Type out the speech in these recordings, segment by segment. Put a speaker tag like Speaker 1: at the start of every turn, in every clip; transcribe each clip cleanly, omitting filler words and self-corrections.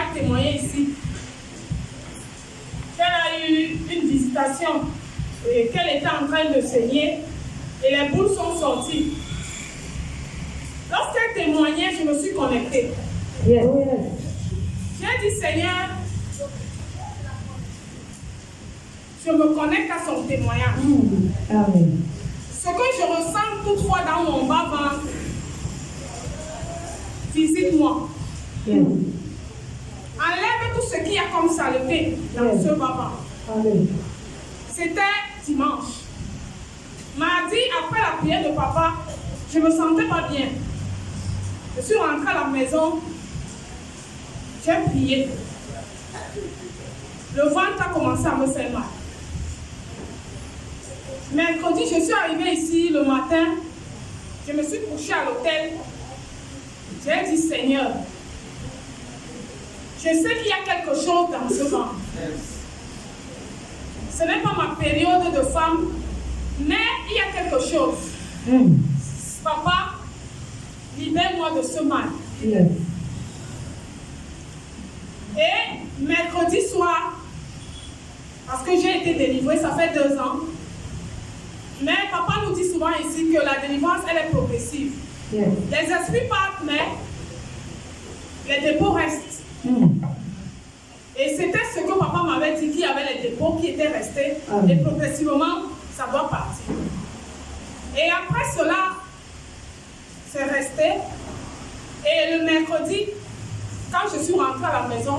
Speaker 1: a témoigné ici qu'elle a eu une visitation et qu'elle était en train de saigner et les boules sont sorties. Lorsqu'elle témoignait, je me suis connectée.
Speaker 2: Yes.
Speaker 1: J'ai dit, Seigneur, je me connecte à son témoignage.
Speaker 2: Amen.
Speaker 1: Ce que je ressens toutefois dans mon bas-ventre, visite-moi.
Speaker 2: Yes.
Speaker 1: Enlève tout ce qu'il y a comme saleté dans ce bas-ventre.
Speaker 2: Amen.
Speaker 1: C'était dimanche. Mardi, après la prière de papa, je me sentais pas bien. Je suis rentrée à la maison, j'ai prié. Le ventre a commencé à me faire mal. Mercredi, je suis arrivée ici le matin, je me suis couchée à l'hôtel. J'ai dit, Seigneur, je sais qu'il y a quelque chose dans ce ventre. Ce n'est pas ma période de femme, mais il y a quelque chose. Papa, libère-moi de ce mal.
Speaker 2: Yes.
Speaker 1: Et mercredi soir, parce que j'ai été délivrée, ça fait 2 ans, mais papa nous dit souvent ici que la délivrance, elle est progressive.
Speaker 2: Yes.
Speaker 1: Les esprits partent, mais les dépôts restent. Et c'était ce que papa m'avait dit, qu'il y avait les dépôts qui étaient restés, et progressivement, ça doit partir. Et après cela, c'est resté. Et le mercredi, quand je suis rentrée à la maison,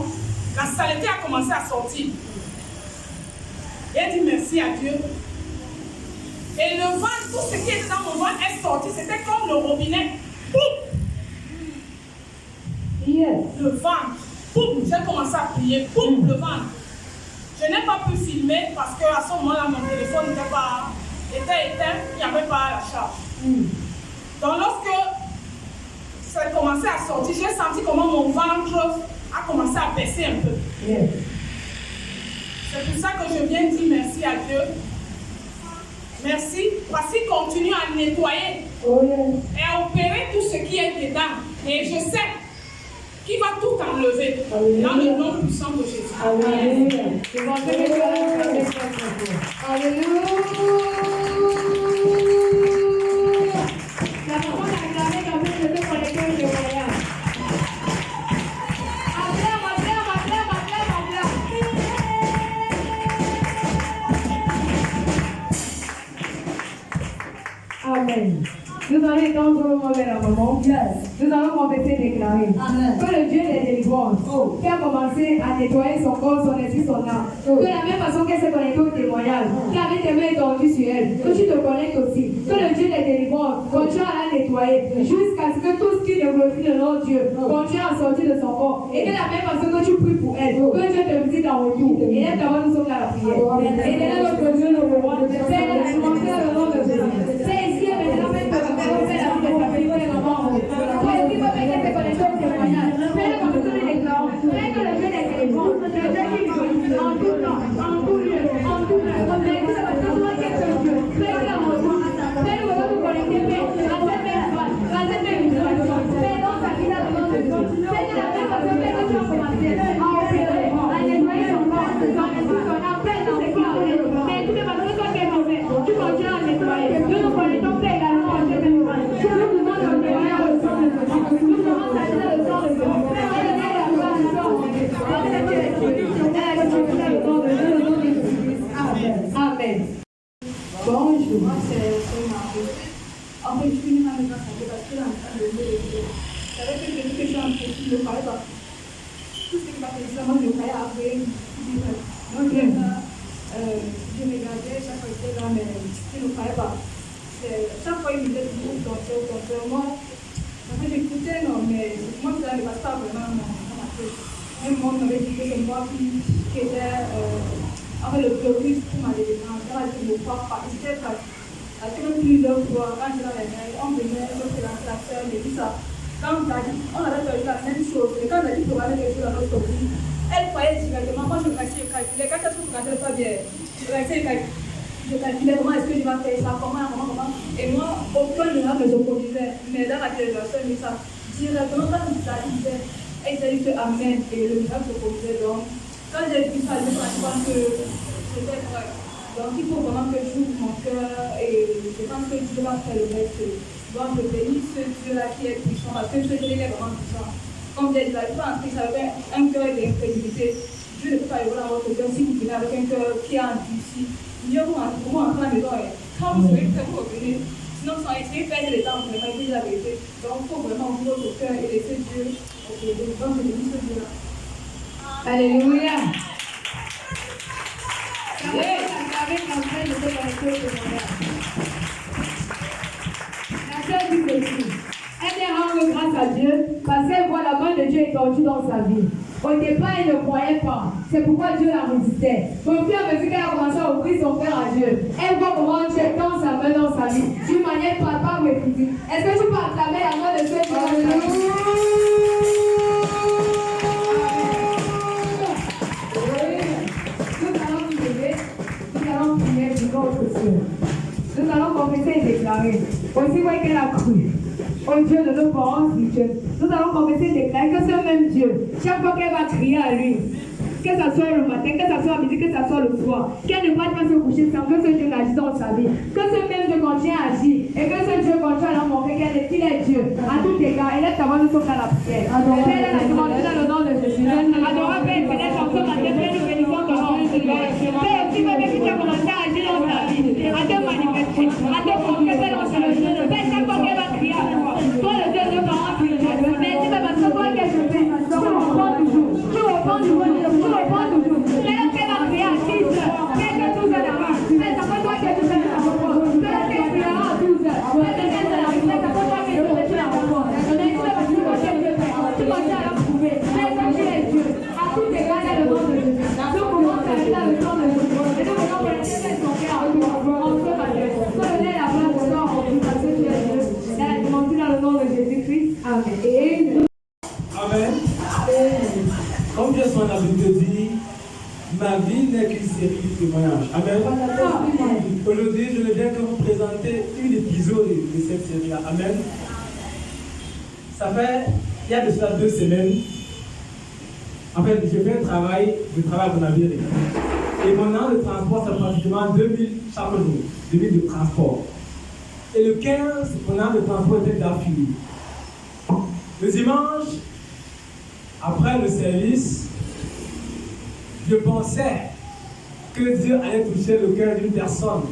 Speaker 1: la saleté a commencé à sortir. J'ai dit merci à Dieu. Et le ventre, tout ce qui était dans mon ventre est sorti. C'était comme le robinet. Boum!
Speaker 2: Yes.
Speaker 1: Le ventre. Boum! J'ai commencé à prier. Boum! Le ventre. Je n'ai pas pu filmer parce qu'à ce moment-là, mon téléphone était éteint. Il n'y avait pas la charge. Donc lorsque ça a commencé à sortir, j'ai senti comment mon ventre a commencé à baisser un peu.
Speaker 2: Yes.
Speaker 1: C'est pour ça que je viens dire merci à Dieu. Merci, parce qu'il continue à nettoyer et à opérer tout ce qui est dedans. Et je sais qu'il va tout enlever dans le nom puissant de Jésus.
Speaker 2: Alléluia. Alléluia. La maman a réclamé quand même de te connecter au témoignage. Amen. Nous allons étendre le mot vers la maman. Nous allons confesser et déclarer que le Dieu des délivrances, qui a commencé à nettoyer son corps, son esprit, son âme, de la même façon qu'elle s'est connectée au témoignage, qui avait tes mains étendues sur elle, que tu te connectes aussi, que le Dieu des délivrances continue à la nettoyer jusqu'à ce que tout ce qui ne glorifie le nom de Dieu continue à sortir de son corps. Et de la même façon que tu pries pour elle, que Dieu te visite en retour. Et lève ta voix, nous sommes à la prière. Et là, notre Dieu, nous roi, c'est le nom de Dieu. C'est ici et maintenant, faites la vie de ta famille, les mamans. Toi, est-ce qu'il faut faire cette connexion au témoignage? Fais-le comme nous les déclarons. Fais que le Dieu des délivrances, le Dieu qui vit en tout temps, en tout lieu, en tout temps. Mais tout ça va se trouver quelque chose. Fais-le dans mon temps. Fais-le que vous connectez, fais à cette même phase, à cette même visualisation. Fais dans sa vie, dans le nom de Dieu. Fais de la même façon que tu as commencé à opérer, à nettoyer son corps, son esprit, son âme, fais dans les corps. Mais tout est parce que toi qui es mauvais, tu continues à nettoyer. Nous nous connectons également à cette même phase. Nous demandons de nettoyer le sang de Jésus. Nous demandons d'agir le sang de Jésus. Amen. Bonjour.
Speaker 3: Moi, c'est Marie. En fait, je suis venue dans la santé parce que là, en train de me dire. J'avais fait quelque chose en fait, je ne parlais pas. Tout ce qui m'a fait ça, moi, je parlais après. Donc, je me regardais, chaque fois que j'étais là, mais je ne parlais pas. Chaque fois, il me disait toujours docteur. Moi, en fait, j'écoutais, non, mais moi, ça ne passe pas vraiment dans ma tête. Même moi, on m'avait dit que c'est moi qui était. En fait, le priorité pour ma délivrance, elle a dit de ne pas participer à même plusieurs fois. Quand j'étais dans les mails, on venait, on faisait la sœur, et tout ça. Quand on a dit, on avait fait la même chose. Et quand on a dit qu'on avait quelque chose dans notre vie, elle croyait directement. Moi, je me restais, je calculais. Quand elle trouve que je ne pas bien, je restais, je calculais comment est-ce que je vais faire ça, comment. Et moi, aucun de nous ne s'opposait. Mais dans la délégation, ça, directement, quand on disait, Et il a dit que Amen. Et le miracle se produisait donc. Quand j'ai vu ça, je pense que c'était vrai. Donc il faut vraiment que j'ouvre mon cœur et je pense que Dieu va faire le reste. Donc je bénis ce Dieu-là qui est puissant parce que ce Dieu est vraiment puissant. Comme j'ai dit, il faut entrer avec un cœur d'incrédulité. Dieu ne peut pas y voir dans votre cœur si vous venez avec un cœur qui est endurci. Mieux vous entrez à la maison et quand vous serez prêt, vous revenez. Sinon, sans essayer de perdre le temps, vous n'avez pas dit la vérité. Donc il faut vraiment ouvrir votre cœur et laisser Dieu. Donc je bénis ce Dieu-là.
Speaker 2: Alléluia. Avec la fin de cette école secondaire. La sœur dit ceci. Elle est rendre grâce à Dieu parce qu'elle voit la main de Dieu étendue dans sa vie. Au départ, elle ne croyait pas. C'est pourquoi Dieu la résistait. Mais au fur et à mesure qu'elle a commencé à offrir son cœur à Dieu, elle voit comment Dieu tend sa main dans sa vie d'une manière palpable et physique. Est-ce que tu peux acclamer la main de Dieu dans sa vie? Nous allons confesser et déclarer. Aussi vrai qu'elle a cru au Dieu de nos parents spirituels. Nous allons confesser et déclarer que ce même Dieu, chaque fois qu'elle va crier à lui, que ce soit le matin, que ce soit à midi, que ce soit le soir, qu'elle ne va pas se coucher sans que ce Dieu agisse dans sa vie, que ce même Dieu continue à agir et que ce Dieu continue à montrer qu'il est Dieu à tout égard. Et là, ta voix nous sauve à la prière. Père, la demande dans le nom de Jésus. Adorable Père, peut-être en ce matin, Père, nous bénissons ton nom. Père, aussi, Père, que tu as commencé à agir dans sa vie, à te manifester, à te confesser dans sa vie. Père, chaque fois qu'elle va crier à toi, toi le Dieu de parents spirituels, merci Père, parce que toi, qu'est-ce que tu fais? Tu reprends toujours, tu reprends toujours, tu reprends toujours. Père, qu'elle va crier à 6 heures, qu'elle que 12 heures d'avant. Père, ça fait toi que tu fais la réponse. Père, qu'elle criera à 12 heures. Père, qu'elle fait la réponse. Ça fait toi que tu fais la réponse. Mais tu vas toujours que Dieu fait. Tu continues à la prouver. Père, que tu es Dieu. À tout égard, dans le nom de Jésus. Nous commençons à aller dans le nom de Jésus. Et nous venons pour laisser son cœur en ce matin. Soit donner la place au nom en vous parce que tu es Dieu. Là, la demande dans le nom de Jésus-Christ. Amen.
Speaker 4: Amen. Comme j'ai son habitude de dire, ma vie n'est qu'une série de témoignages. Amen. Aujourd'hui, je ne viens que vous présenter un épisode de cette série-là. Amen. Ça fait, il y a de cela 2 semaines, en fait, j'ai fait un travail, je travaille à Bonavire. Et mon an de transport, c'est pratiquement 2000 chaque jour, 2000 de transport. Et le 15, mon an de transport était déjà fini. Le dimanche, après le service, je pensais que Dieu allait toucher le cœur d'une personne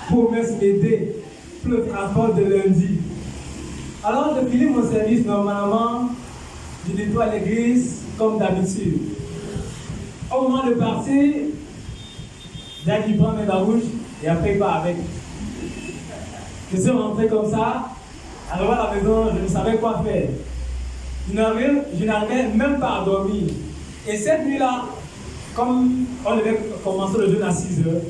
Speaker 4: pour m'aider pour le transport de lundi. Alors, je finis mon service normalement, je nettoie l'église comme d'habitude. Au moment de partir, Jacques il prend mes barouches et après il part avec. Je suis rentré comme ça, arrivé à la maison, je ne savais quoi faire. Je n'arrivais même pas à dormir. Et cette nuit-là, comme on devait commencer le jeûne à 6 heures,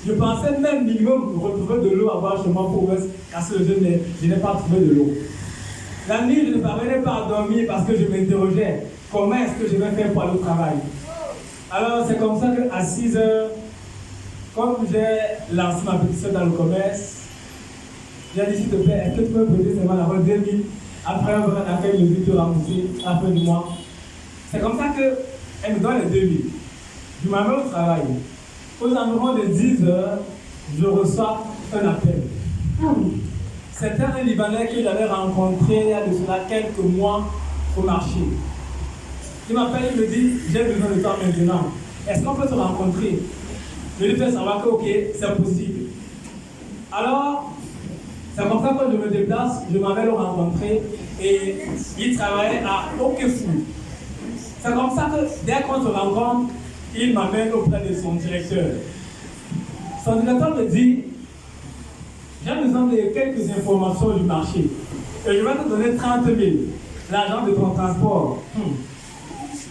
Speaker 4: je pensais même minimum retrouver de l'eau à boire chez moi pour casser le jeûne, mais je n'ai pas trouvé de l'eau. La nuit, je ne parvenais pas à dormir parce que je m'interrogeais comment est-ce que je vais faire pour aller au travail. Alors c'est comme ça qu'à 6 heures, comme j'ai lancé ma petite soeur dans le commerce, j'ai dit s'il te plaît, est-ce que tu peux me prêter seulement la voie 2000 après un vrai accueil de vie te rembourser à la fin du mois. C'est comme ça qu'elle me donne les 2000. Je m'amène au travail. Aux environs de 10 heures, je reçois un appel. C'était un Libanais que j'avais rencontré il y a de cela quelques mois au marché. Il m'appelle et me dit, j'ai besoin de toi maintenant. Est-ce qu'on peut se rencontrer? Je lui fais savoir que ok, c'est possible. Alors, c'est comme ça que je me déplace, je m'en vais le rencontrer et il travaillait à Okefou. C'est comme ça que dès qu'on se rencontre, il m'amène auprès de son directeur. Son directeur me dit, j'ai besoin de quelques informations du marché et je vais te donner 30 000, l'argent de ton transport.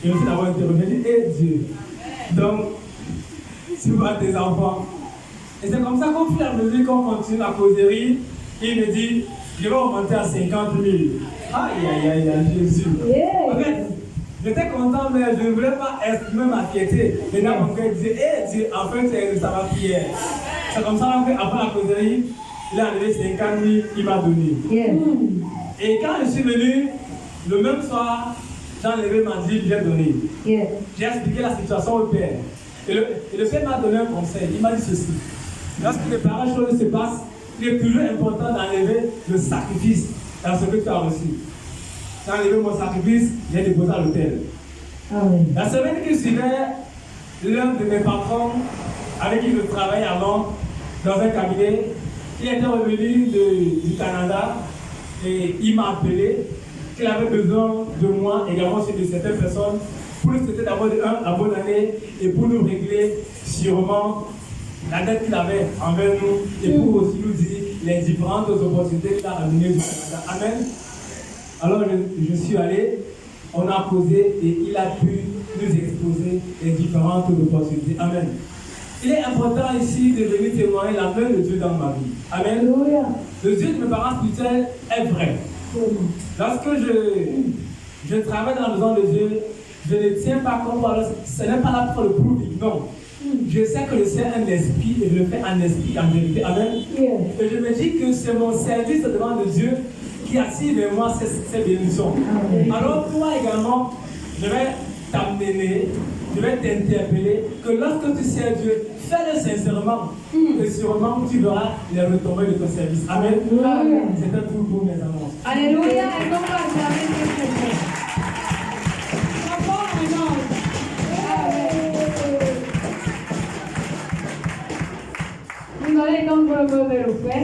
Speaker 4: Je me suis d'abord interrogé, je dis, eh Dieu, donc, tu vois tes enfants. Et c'est comme ça qu'au fur et à mesure qu'on continue la causerie, il me dit, je vais augmenter à 50 000. Aïe, aïe, aïe, aïe, Jésus. En fait, j'étais content, mais je ne voulais pas exprimer ma fierté. Maintenant, mon cœur disait, eh Dieu, en fait, ça va prier. C'est comme ça qu'après la causerie, il a enlevé 50 000, il m'a donné. Et quand je suis venu, le même soir, j'ai enlevé ma Bible, j'ai donné.
Speaker 2: Yeah.
Speaker 4: J'ai expliqué la situation au Père. Et le Père m'a donné un conseil. Il m'a dit ceci. Lorsque les pareilles choses se passent, il est toujours important d'enlever le sacrifice dans ce que tu as reçu. J'ai enlevé mon sacrifice, j'ai déposé à l'autel.
Speaker 2: Amen.
Speaker 4: La semaine qui suivait, l'un de mes patrons avec qui je travaillais avant dans un cabinet, il était revenu du Canada et il m'a appelé qu'il avait besoin de moi, également de certaines personnes, pour nous souhaiter d'avoir la bonne année et pour nous régler sûrement la dette qu'il avait envers nous et pour aussi nous dire les différentes opportunités qu'il a ramenées du Canada. Amen. Alors je suis allé, on a causé et il a pu nous exposer les différentes opportunités. Amen. Il est important ici de venir témoigner la main de Dieu dans ma vie. Amen.
Speaker 2: Alléluia.
Speaker 4: Le Dieu de mes parents spirituels est vrai. Lorsque je travaille dans la maison de Dieu, je ne tiens pas compte, ce n'est pas là pour le prouver, non. Je sais que le Seigneur est un esprit et je le fais en esprit, en vérité. Amen.
Speaker 2: Yeah.
Speaker 4: Et je me dis que c'est mon service devant le Dieu qui attire vers moi ces bénédictions.
Speaker 2: Amen.
Speaker 4: Alors toi également, je vais t'amener, je vais t'interpeller que lorsque tu sers Dieu, fais-le sincèrement et sûrement tu verras les retombées de ton service. Amen.
Speaker 2: Amen.
Speaker 4: C'est un tout pour mes annonces.
Speaker 2: Alléluia. Et donc, on va jamais Nous allons étendre le mot vers le Père.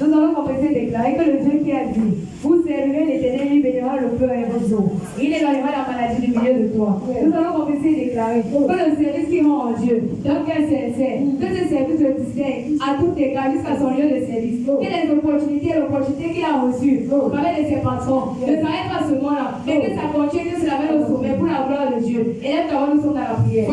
Speaker 2: Nous allons confesser et déclarer que le Dieu qui a dit, vous servirez l'Éternel, il bénira le peuple et vos eaux. Il éloignera la maladie du milieu de toi. Nous allons confesser et déclarer que le service qui rend en Dieu, donc qu'elle sincère, que ce service le distingue à tout égard jusqu'à son lieu de service. Que les opportunités qu'il a reçues au travers de ses patrons ne s'arrêtent pas seulement là, mais que ça continue de se laver au sommet pour la gloire de Dieu. Et là, nous sommes dans la prière.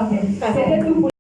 Speaker 2: Amen.